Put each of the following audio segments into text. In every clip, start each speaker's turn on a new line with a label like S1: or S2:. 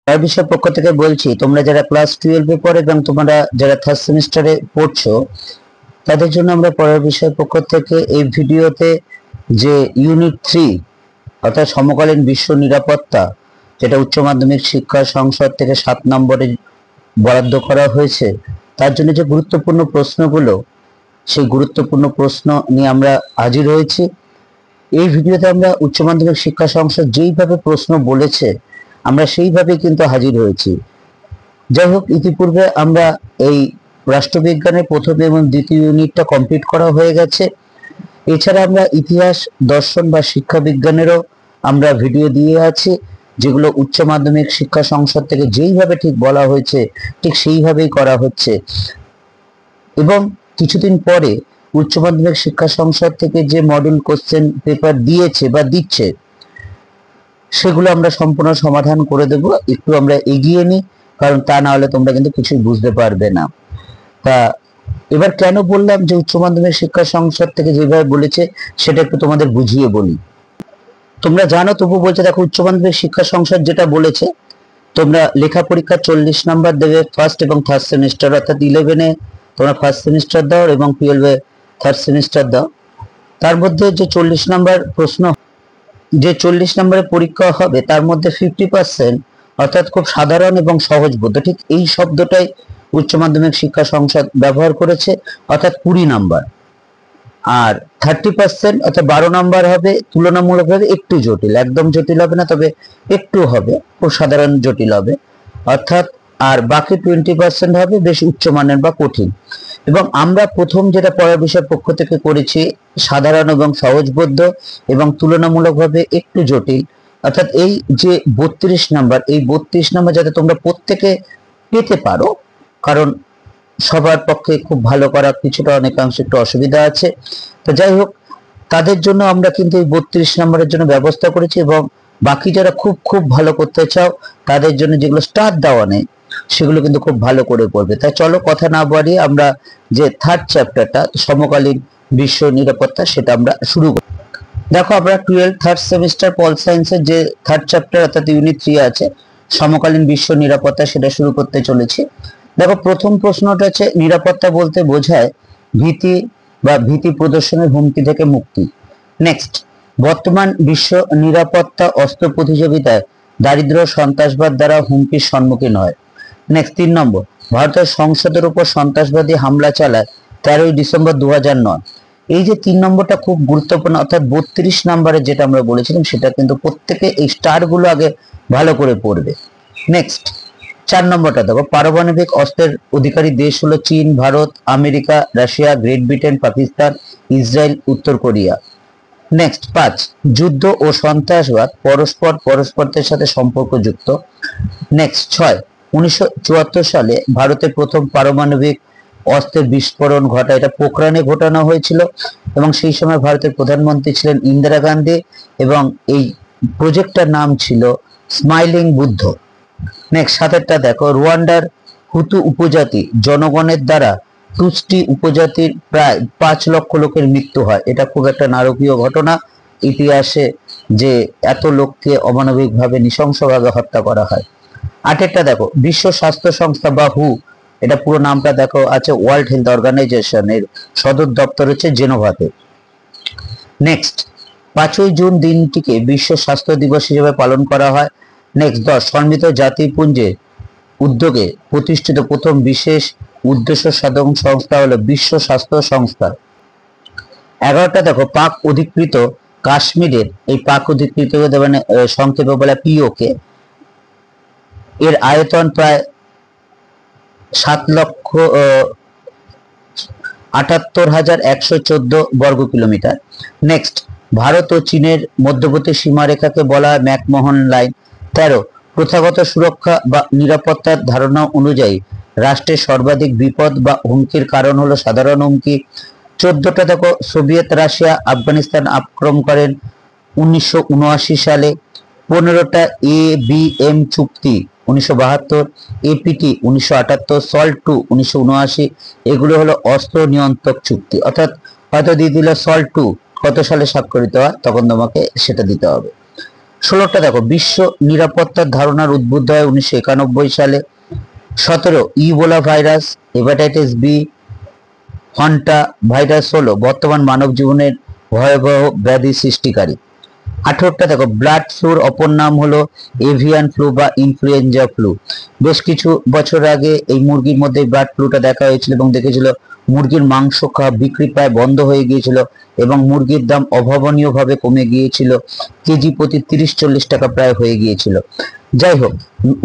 S1: তার বিষয় পক্ষ থেকে বলছি, তোমরা যারা ক্লাস 12-এ পড়ো এবং তোমরা যারা থার্ড সেমিস্টারে পড়ছো তাদের জন্য আমরা পড়ার বিষয় পক্ষ থেকে এই ভিডিওতে যে ইউনিট 3 অর্থাৎ সমকালীন বিশ্ব নিরাপত্তা, যেটা উচ্চ মাধ্যমিক শিক্ষা সংসদ থেকে 7 নম্বরে বরাদ্দ করা হয়েছে, তার জন্য যে গুরুত্বপূর্ণ প্রশ্নগুলো, সেই গুরুত্বপূর্ণ প্রশ্ন নিয়ে আমরা হাজির হয়েছি। এই ভিডিওতে আমরা উচ্চ মাধ্যমিক শিক্ষা সংসদ যেইভাবে প্রশ্ন বলেছে আমরা সেইভাবে কিন্তু হাজির হয়েছি। যাই হোক, ইতিপূর্বে আমরা এই রাষ্ট্রবিজ্ঞানের প্রথম এবং দ্বিতীয় ইউনিটটা কমপ্লিট করা হয়ে গেছে। এছাড়া আমরা ইতিহাস, দর্শন বা শিক্ষা বিজ্ঞানেরও আমরা ভিডিও দিয়ে আছি, যেগুলো উচ্চ মাধ্যমিক শিক্ষা সংসদ থেকে যেইভাবে ঠিক বলা হয়েছে ঠিক সেইভাবেই করা হচ্ছে। এবং কিছুদিন পরে উচ্চ মাধ্যমিক শিক্ষা সংসদ থেকে যে মডেল কোশ্চেন পেপার দিয়েছে বা দিচ্ছে, সেগুলো আমরা সম্পূর্ণ সমাধান করে দেব। একটু আমরা এগিয়ে নিই, কারণ তা না হলে তোমরা কিন্তু কিছুই বুঝতে পারবে না। তা এবার কেন বললাম যে উচ্চ মাধ্যমিক শিক্ষা সংসদ থেকে যেভাবে বলেছে সেটা একটু তোমাদের বুঝিয়ে বলি। তোমরা জানো, তবু বলছে, দেখো উচ্চ মাধ্যমিক শিক্ষা সংসদ যেটা বলেছে, তোমরা লেখা পরীক্ষা 40 নাম্বার দেবে ফার্স্ট এবং থার্ড সেমিস্টার, অর্থাৎ 11-এ তোমরা ফার্স্ট সেমিস্টার দাও এবং 12-এ থার্ড সেমিস্টার দাও। তার মধ্যে যে 40 নাম্বার প্রশ্ন, যে 40 নম্বরের পরীক্ষা হবে তার মধ্যে 50% অর্থাৎ খুব সাধারণ এবং সহজবোধ্য, ঠিক এই শব্দটাই উচ্চ মাধ্যমিক শিক্ষা সংসদ ব্যবহার করেছে, অর্থাৎ 20 নাম্বার। আর 30% অর্থাৎ 12 নাম্বার হবে তুলনামূলকভাবে একটু জটিল, একদম জটিল হবে না, তবে একটু হবে, খুব সাধারণ জটিল হবে অর্থাৎ। আর বাকি 20% হবে বেশ উচ্চমানের বা কঠিন। এবং আমরা প্রথম যেটা পড়ার বিষয় পক্ষ থেকে করেছি সাধারণ এবং সহজবোধ্য এবং তুলনামূলকভাবে একটু জটিল, অর্থাৎ এই যে 32 নাম্বার, এই 32 নাম্বার যাতে তোমরা প্রত্যেকে পেতে পারো, কারণ সবার পক্ষে খুব ভালো করা কিছুটা অনেকাংশে একটু অসুবিধা আছে। তো যাই হোক, তাদের জন্য আমরা কিন্তু এই 32 নম্বরের জন্য ব্যবস্থা করেছি। এবং বাকি যারা খুব খুব ভালো করতে চাও তাদের জন্য যেগুলো স্টার দেওয়া নেই সেগুলো কিন্তু খুব ভালো করে পড়বে। তাই চলো কথা না বাড়িয়ে আমরা যে থার্ড চ্যাপ্টারটা সমকালীন বিশ্ব নিরাপত্তা সেটা আমরা শুরু করি। দেখো, আমরা 12 থার্ড সেমিস্টার পল সায়েন্সের যে থার্ড চ্যাপ্টার অর্থাৎ ইউনিট 3 আছে সমকালীন বিশ্ব নিরাপত্তা, সেটা শুরু করতে চলেছি। দেখো, প্রথম প্রশ্নটা হচ্ছে নিরাপত্তা বলতে বোঝায় ভীতি বা ভীতি প্রদর্শনের হুমকি থেকে মুক্তি। নেক্সট, বর্তমান বিশ্ব নিরাপত্তা অস্ত্র প্রতিযোগিতায় দারিদ্র্য সন্ত্রাসবাদ দ্বারা হুমকির সম্মুখীন হয়। নেক্সট, 3 নম্বর, ভারতের সংসদের উপর সন্ত্রাসবাদী হামলা চালায় 13ই ডিসেম্বর 2009। এই যে 3 নম্বরটা খুব গুরুত্বপূর্ণ, অর্থাৎ 32 নম্বরে যেটা আমরা বলেছিলাম সেটা কিন্তু প্রত্যেকে এই স্টার গুলো আগে ভালো করে পড়বে। নেক্সট, 4 নম্বরটা দেখো, পারমাণবিক অস্ত্রের অধিকারী দেশ হলো চীন, Bharat, America, Russia, great Britain, Pakistan, Israel, উত্তর কোরিয়া। নেক্সট, 5, যুদ্ধ ও সন্ত্রাসবাদ পরস্পরের সাথে সম্পর্কযুক্ত। নেক্সট, 6, 1974 সালে ভারতের প্রথম পারমাণবিক অস্ত্রের বিস্ফোরণ ঘটায়, এটা পোখরানে ঘটানো হয়েছিল এবং সেই সময় ভারতের প্রধানমন্ত্রী ছিলেন ইন্দিরা গান্ধী এবং এই প্রজেক্টটার নাম ছিল স্মাইলিং বুদ্ধ। নেক্সট, 7টা দেখো, রুয়ান্ডার হুতু উপজাতি জনগণের দ্বারা তুষ্টি উপজাতির প্রায় 5 লক্ষ লোকের মৃত্যু হয়। এটা খুব একটা নারকীয় ঘটনা ইতিহাসে, যে এত লোককে অমানবিকভাবে নৃশংসভাবে হত্যা করা হয়। 8টা দেখো, বিশ্ব স্বাস্থ্য সংস্থা বা হু, এটা পুরো নামটা দেখো আছে ওয়ার্ল্ড হেলথ অর্গানাইজেশনের সদর দপ্তর হচ্ছে জেনেভাতে। নেক্সট, 5ই জুন দিনটিকে বিশ্ব স্বাস্থ্য দিবস হিসেবে পালন করা হয়। নেক্সট, 10, সম্মিলিত জাতিপুঞ্জের উদ্যোগে প্রতিষ্ঠিত প্রথম বিশেষ উদ্দেশ্য সাধন সংস্থা হলো বিশ্ব স্বাস্থ্য সংস্থা। 11টা দেখো, পাক অধিকৃত কাশ্মীরের, এই পাক অধিকৃত মানে সংক্ষেপে বলে পিওকে, এর আয়তন প্রায় 7,78,114 বর্গ কিলোমিটার। নেক্সট, ভারত ও চীনের মধ্যবর্তী সীমারেখাকে বলা হয় ম্যাকমোহন লাইন। 13, প্রথাগত সুরক্ষা বা নিরাপত্তার ধারণা অনুযায়ী রাষ্ট্রের সর্বাধিক বিপদ বা হুমকির কারণ হলো সাধারণ হুমকি। 14টা দেখো, সোভিয়েত রাশিয়া আফগানিস্তান আক্রমণ করেন 1979 সালে। 15টা ABM চুক্তি 1972, APT 1978, সল্ট 2 1979, এগুলো হলো অস্ত্র নিয়ন্ত্রক চুক্তি। অর্থাৎ হয়তো দিয়ে দিল সল্ট 2 কত সালে স্বাক্ষরিত হয়, তখন তোমাকে সেটা দিতে হবে। 16টা দেখো, বিশ্ব নিরাপত্তার ধারণার উদ্বুদ্ধ হয় 1991 সালে। 17 Ebola virus, hepatitis B, hanta virus হলো বর্তমান মানব জীবনের ভয়াবহ ব্যাধি সৃষ্টিকারী। 18টা দেখো, ব্লাড ফ্লুর অপর নাম হলো এভিয়ান ফ্লু বা ইনফ্লুয়েঞ্জা ফ্লু। বেশ কিছু বছর আগে এই মুরগির মধ্যে ব্লাড ফ্লুটা দেখা হয়েছিল এবং দেখেছিল মুরগির মাংস খাওয়া বিক্রি প্রায় বন্ধ হয়ে গিয়েছিল এবং মুরগির দাম অভাবনীয়ভাবে কমে গিয়েছিল, কেজি প্রতি 30-40 টাকা প্রায় হয়ে গিয়েছিল। যাই হোক,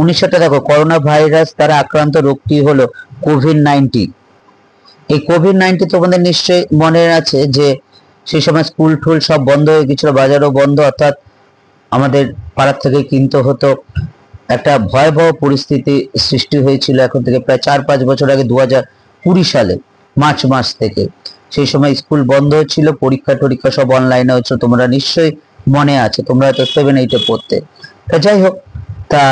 S1: 1900টা দেখো, করোনা ভাইরাস দ্বারা আক্রান্ত রোগটি হলো কোভিড-19। এই কোভিড-19 তোমাদের নিশ্চয়ই মনে আছে যে সেই সময় স্কুল টুল সব বন্ধ হয়ে গেছিল, বাজারও বন্ধ, অর্থাৎ আমাদের পাড়ার থেকে কিনতে হতো। একটা ভয়াবহ পরিস্থিতি সৃষ্টি হয়েছিল এখন থেকে প্রায় 4-5 বছর আগে, 2020 সালে মার্চ মাস থেকে। সেই সময় স্কুল বন্ধ ছিল, পরীক্ষা টরীক্ষা সব অনলাইনে হচ্ছে, তোমরা নিশ্চয়ই মনে আছে, তোমরা হয়তো 7-8-এ পড়তে। তা যাই হোক, তা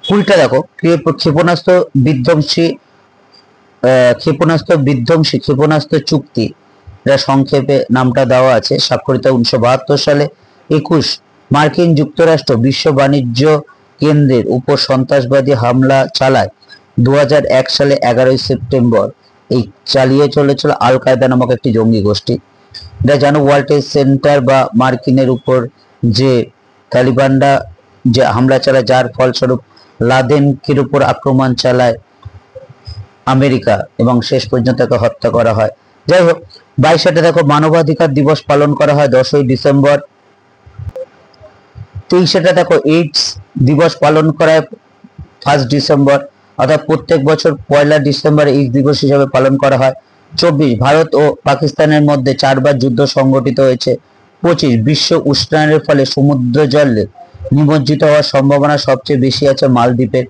S1: 20টা দেখো, ক্ষেপণাস্ত্র বিধ্বংসী ক্ষেপণাস্ত্র চুক্তি, যা সংক্ষেপে নামটা দেওয়া আছে, স্বাক্ষরিত 1972 সালে। 21 মার্কিন যুক্তরাষ্ট্র বিশ্ব বাণিজ্য কেন্দ্রের উপর সন্ত্রাসবাদী হামলা চালায় 2001 সালে 11 সেপ্টেম্বর। এই চালিয়ে চলেছিল আল কায়দা নামক একটি জঙ্গি গোষ্ঠী। এটা জানো, ওয়ার্ল্ড ট্রেড সেন্টার বা মার্কিনের উপর যে তালিবানরা যে হামলা চালায়, যার ফলস্বরূপ লাদেনকের উপর আক্রমণ চালায় আমেরিকা এবং শেষ পর্যন্ত তাকে হত্যা করা হয়। যাই হোক, 22টা দেখো, মানবাধিকার দিবস পালন করা হয় 10ই ডিসেম্বর। 23টা দেখো, এইডস দিবস পালন করা হয় 1 ডিসেম্বর, অর্থাৎ প্রত্যেক বছর 1 ডিসেম্বর এইডস দিবস হিসাবে পালন করা হয়। 24 ভারত ও পাকিস্তানের মধ্যে 4বার যুদ্ধ সংঘটিত হয়েছে। 25 বিশ্ব উষ্ণায়নের ফলে সমুদ্র জলে নিমজ্জিত হওয়ার সম্ভাবনা সবচেয়ে বেশি আছে মালদ্বীপের।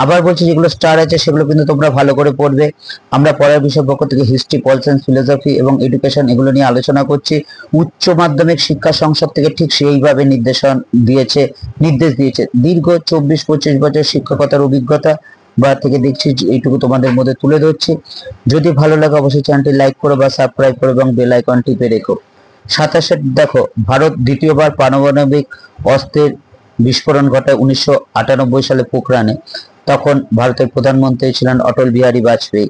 S1: আবার বলছি, যেগুলো স্টার আছে সেগুলো কিন্তু তোমরা ভালো করে পড়বে। আমরা পড়ার বিষয় পক্ষ থেকে হিস্ট্রি, পল সায়েন্স, ফিলোসফি এবং এডুকেশন এগুলো নিয়ে আলোচনা করছি। উচ্চ মাধ্যমিক শিক্ষা সংসদ থেকে ঠিক সেইভাবে নির্দেশ দিয়েছে। দীর্ঘ 24-25 বছর শিক্ষকতার অভিজ্ঞতা বা থেকে দেখছি, এইটুকু তোমাদের মধ্যে তুলে ধরছি। যদি ভালো লাগে অবশ্যই চ্যানেলটি লাইক করো বা সাবস্ক্রাইব করো এবং বেল আইকন টিপে রেখো। 27 দেখো, ভারত দ্বিতীয়বার পারমাণবিক অস্ত্রের বিস্ফোরণ ঘটায় 1998 সালে পোখরানে। তখন ভারতের প্রধানমন্ত্রী ছিলেন অটল বিহারী বাজপেয়ী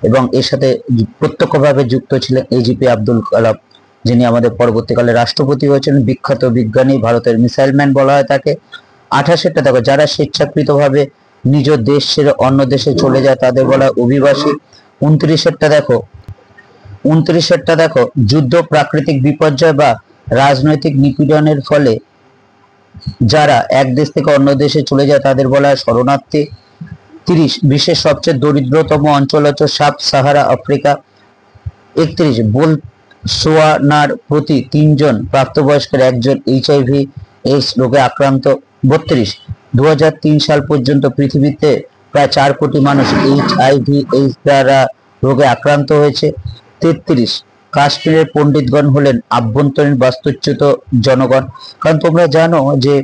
S1: এবং এর সাথে প্রত্যক্ষভাবে যুক্ত ছিলেন এজিপি আব্দুল কালাম, যিনি আমাদের পরবর্তীকালে রাষ্ট্রপতি হয়েছিলেন। বিখ্যাত বিজ্ঞানী, ভারতের মিসাইল ম্যান বলা হয় তাকে। 28টা দেখো, যারা স্বেচ্ছাকৃতভাবে নিজ দেশ ছেড়ে অন্য দেশে চলে যায় তাদের বলা হয় অভিবাসী। 29টা দেখো, যুদ্ধ, প্রাকৃতিক বিপর্যয় বা রাজনৈতিক নিপীড়নের ফলে যারা এক দেশ থেকে অন্য দেশে চলে যায় তাদের বলা হয় শরণার্থী। 30 বিশ্বের সবচেয়ে দরিদ্রতম অঞ্চল হচ্ছে সাব সাহারা আফ্রিকা। 31 বোতসোয়ানার প্রতি 3 জন প্রাপ্তবয়স্কের 1 জন এইচআইভি এইডস রোগে আক্রান্ত। 32 2003 সাল পর্যন্ত পৃথিবীতে প্রায় 4 কোটি মানুষ এইচআইভি এইডস দ্বারা রোগে আক্রান্ত হয়েছে। 33 কাশ্মীরের পণ্ডিতগণ হলেন আভ্যন্তরীণ বাস্তুচ্যুত জনগণ। কারণ তোমরা জানো যে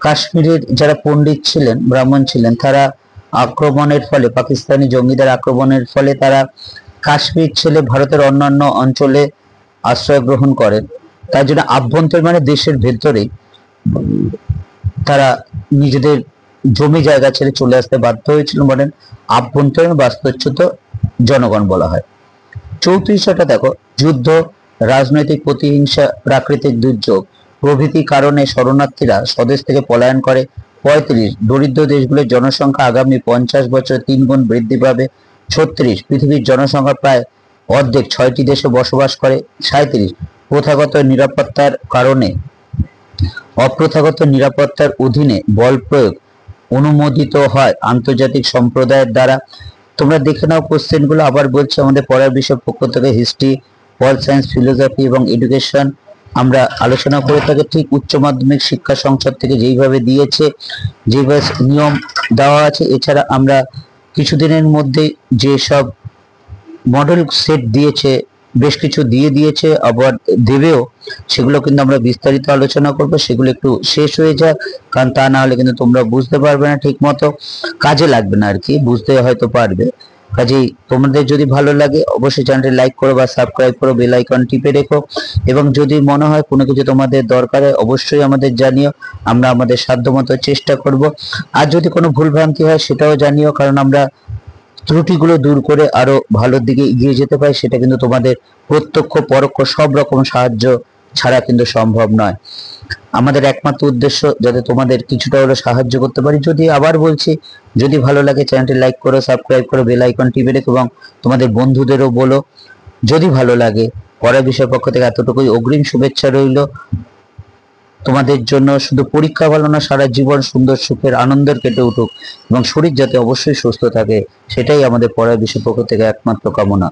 S1: কাশ্মীরের যারা পণ্ডিত ছিলেন, ব্রাহ্মণ ছিলেন, তারা আক্রমণের ফলে, পাকিস্তানি জঙ্গিদের আক্রমণের ফলে তারা কাশ্মীর ছেড়ে ভারতের অন্যান্য অঞ্চলে আশ্রয় গ্রহণ করেন। তার জন্য আভ্যন্তরীণ মানে দেশের ভেতরে তারা নিজেদের জমি জায়গা ছেড়ে চলে আসতে বাধ্য হয়েছিল, বলেন আভ্যন্তরীণ বাস্তুচ্যুত জনগণ বলা হয়। 34টা দেখো, যুদ্ধ, রাজনৈতিক প্রতিহিংসা, প্রাকৃতিক দুর্যোগ প্রভৃতি কারণে শরণার্থীরা স্বদেশ থেকে পলায়ন করে। 35 দরিদ্র দেশগুলোর জনসংখ্যা আগামী 50 বছরে 3 গুণ বৃদ্ধি পাবে। 36 পৃথিবীর জনসংখ্যা প্রায় অর্ধেক 6টি দেশে বসবাস করে। 37 প্রথাগত নিরাপত্তার কারণে অপ্রথাগত নিরাপত্তার অধীনে বল প্রয়োগ অনুমোদিত হয় আন্তর্জাতিক সম্প্রদায়ের দ্বারা। তোমরা দেখে নাও কোশ্চেনগুলো, আবার বলছি, আমাদের পড়ার বিষয় পক্ষ থেকে হিস্ট্রি, পল সায়েন্স, ফিলোসফি এবং এডুকেশন আমরা আলোচনা করে থাকি। ঠিক উচ্চ মাধ্যমিক শিক্ষা সংসদ থেকে যেইভাবে দিয়েছে, যেভাবে নিয়ম দেওয়া আছে, এছাড়া আমরা কিছুদিনের মধ্যে যেসব মডেল সেট দিয়েছে, বেশ কিছু দিয়েছে, আবার দেবেও, সেগুলো কিন্তু আমরা বিস্তারিত আলোচনা করব। সেগুলো একটু শেষ হয়ে যায়, কারণ তা না হলে কিন্তু তোমরা বুঝতে পারবে না, ঠিক মতো কাজে লাগবে না আর কি, বুঝতে হয়তো পারবে কাজেই তোমাদের যদি ভালো লাগে অবশ্যই চ্যানেলটি লাইক করো বা সাবস্ক্রাইব করো, বেল আইকন টিপে রেখো, এবং যদি মনে হয় কোনো কিছু তোমাদের দরকার হয় অবশ্যই আমাদের জানিও, আমরা আমাদের সাধ্যমতো চেষ্টা করব। আর যদি কোনো ভুলভ্রান্তি হয় সেটাও জানিও, কারণ আমরা ত্রুটিগুলো দূর করে আরো ভালোর দিকে এগিয়ে যেতে পারি, সেটা কিন্তু তোমাদের প্রত্যক্ষ পরোক্ষ সব রকম সাহায্য ছাড়া কিন্তু সম্ভব নয়। আমাদের একমাত্র উদ্দেশ্য যাতে তোমাদের কিছুটা হলেও সাহায্য করতে পারি। যদি আবার বলছি, যদি ভালো লাগে চ্যানেলটি লাইক করো, সাবস্ক্রাইব করো, বেল আইকন টিপে রেখো এবং তোমাদের বন্ধুদেরও বলো যদি ভালো লাগে। পরের বিষয়ের পক্ষ থেকে এতটুকুই, অগ্রিম শুভেচ্ছা রইল তোমাদের জন্য। শুধু পরীক্ষা ভালো না, সারা জীবন সুন্দর সুখের আনন্দের কেটে উঠুক এবং শরীর যাতে অবশ্যই সুস্থ থাকে, সেটাই আমাদের পরের বিষয়ের পক্ষ থেকে একমাত্র কামনা।